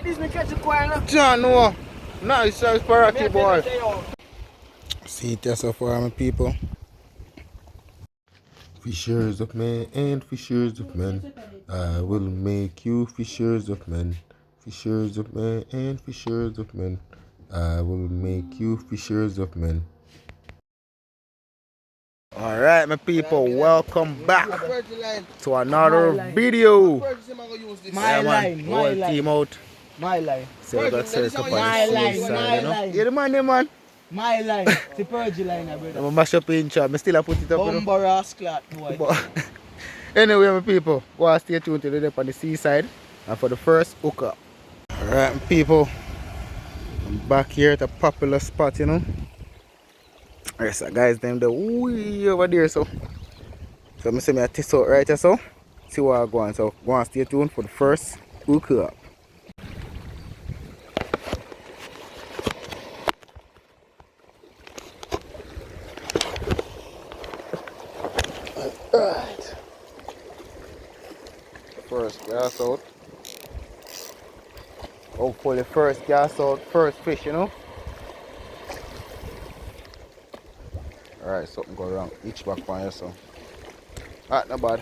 this me catch a coin. John, no. Nice size paraki boy. See it so far, my people. Fishers of men and fishers of men. I will make you fishers of men. Fishers of men and fishers of men. I will make you fishers of men. Alright, my people, welcome back to another video. My line, my line. Team out. My line. So we got set up on My the line, seaside, my you know. line. Yeah, the man. My line. The Purgy line, brother. I'm mash up in chat. I still have put it up. Bumbo rascal, boy. Anyway, my people, go and stay tuned till they're on the seaside and for the first hookup. Alright, my people, I'm back here at a popular spot, you know. Alright, so guys, them the way over there, so I'm say me a test out right here, so see what I go on. So go and stay tuned for the first hookup. Alright. First gas out. Hopefully first gas out, first fish, you know. Alright, something go wrong. Each back on here, so. Alright, not bad.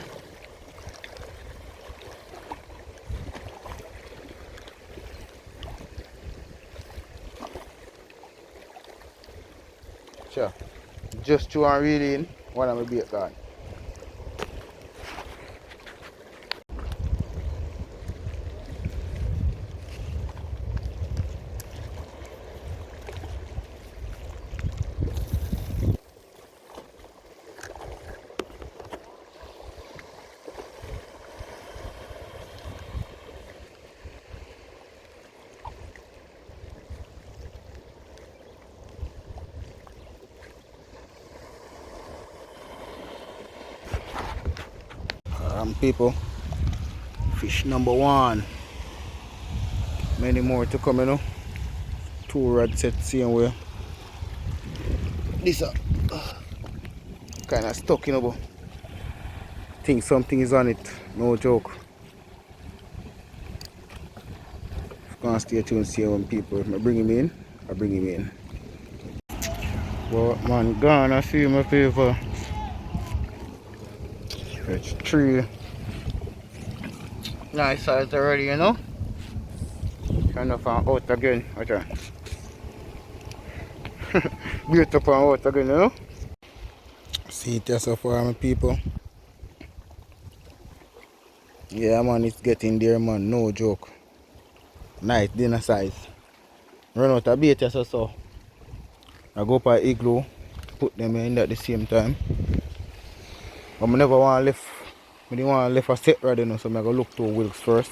Sure. Just two and reel in, one of my bait gone. People, fish number one. Many more to come, you know. Two rod set same way. This kind of stuck, you know, but think something is on it. No joke. Gonna stay tuned and see when people. If I bring him in, I bring him in. But man, gonna see my people. It's three. Nice size already, you know. Kind of out again. Okay. Beautiful out again, you know. See it so far, my people. Yeah, man, it's getting there, man. No joke. Nice dinner size. Run out a bait, so. I go for igloo, put them in at the same time. But I never want to lift. I didn't want to lift a set rod, you know, so I go look to Wilkes first.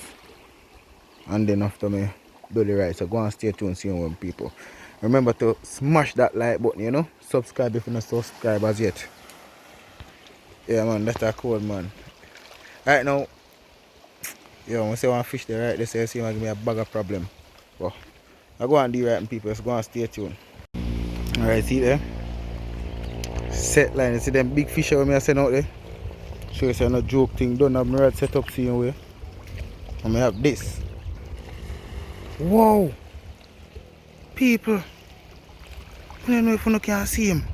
And then after me do the right. So go and stay tuned and see when people. Remember to smash that like button, you know. Subscribe if you're not subscribed as yet. Yeah, man, that's a cool, man. Right now, yo, when I say I want to fish there, right, they say I give me a bag of problem. But I go and do right, people. So go and stay tuned. Alright, see there? Set line. You see them big fish over me I send out there? Show you say no joke thing. Don't have my rod set up same way. And I have this. Whoa! People! I don't know if you can see him.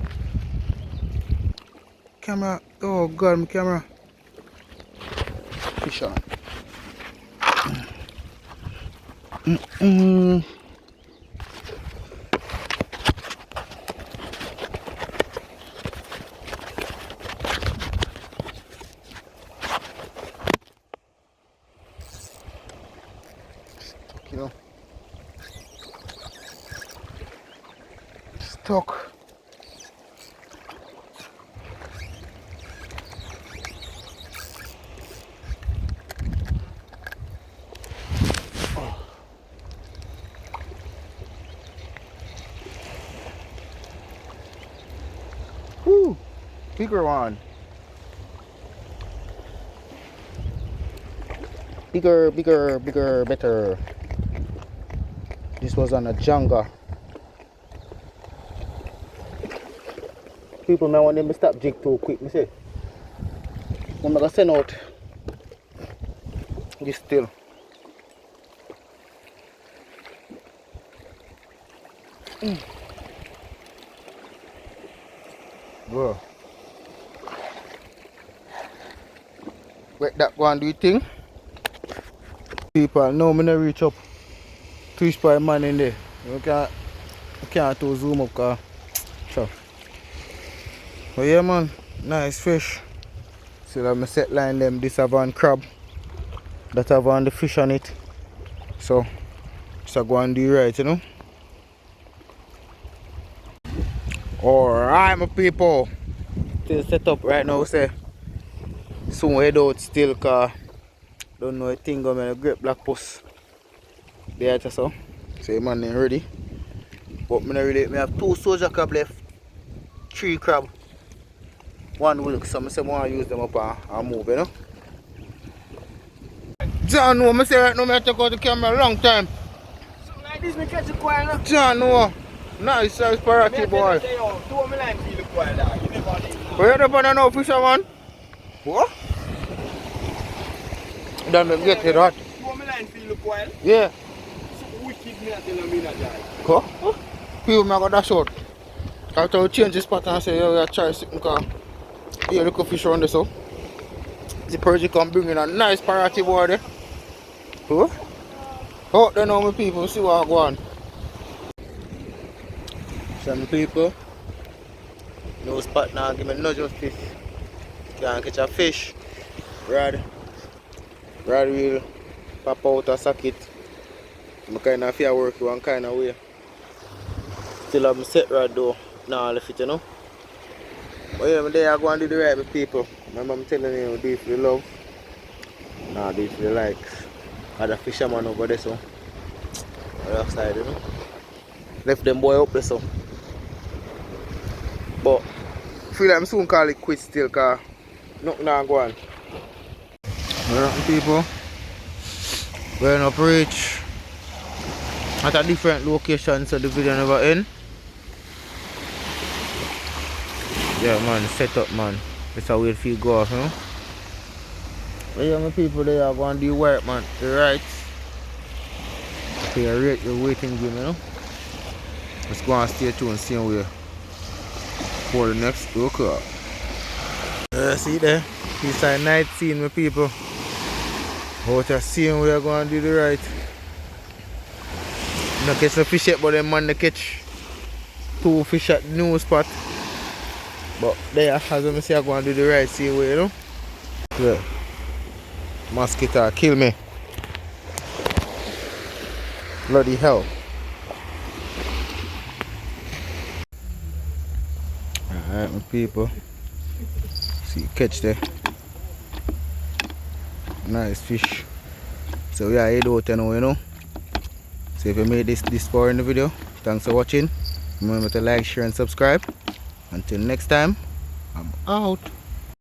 Camera. Oh god, my camera. Fish on. You know, stuck. Whoo, bigger one. Bigger, better. This was on a Jenga. People may want them to stop jig too quick, me say. I'm gonna send out this still. Bro. Wait, that go and do your thing. People, no, me not reach up. Twitch by man in there. You can't to zoom up car. Sure. But yeah man, nice fish. See that me set line them, this have on crab. That have on the fish on it. So go and do right, you know. Alright my people. Still set up right now, say. Soon head out still car. Don't know a thing going a great black post. There just so. So man ain't ready. But me not really, me have 2 soldier crab left. 3 crab. 1 wilk, so I say I want to use them up and move, you know. John no, I say right now I take out the camera a long time. So like this me catch a quail now. John no. Nice size parati boy. Two me line feel the quail there. You never leave. Where you up on now, fisherman? What? Then them get it hot. Two me line feel the quail. Yeah. So wicked me at the lamina guy. Go? People may go dash out. After we change the spot and say, yo, we try something because here look a fish around there so. The Persian come bring in a nice parati boy there. Huh? Out there now my people, see what I go on. Some people, no spot now, give me no justice. Can't catch a fish. Rod wheel, pop out a socket. I kind of fear work one kind of way. Still have my set rod though, now I left it, you know. But yeah, today I go and do the right with people. Remember I'm telling you, do it for the love. Nah, do it for the likes. Other fisherman over there so. Right outside, you know. Left them boy up there so. But feel like I'm soon call it quits still cause nothing now go on. Alright people. We're up reach at a different location so the video never end. Yeah man, set up man. That's how we feel go off, you know. But yeah my people they are going to do work man. The rights. Okay, rate your waiting game, you know. Let's go and stay tuned and see how we for the next 2 o'clock. See there? This is night scene my people. Out of scene we are going to do the right. Not catch no fish yet but them man they catch 2 fish at the new spot. But there as I say I'm going to do the right scene way, you know. Yeah. Mosquito kill me. Bloody hell. Alright my people. See catch there. Nice fish. So we are head out now, you know. So if you made this far in the video, thanks for watching. Remember to like, share and subscribe. Until next time, I'm out.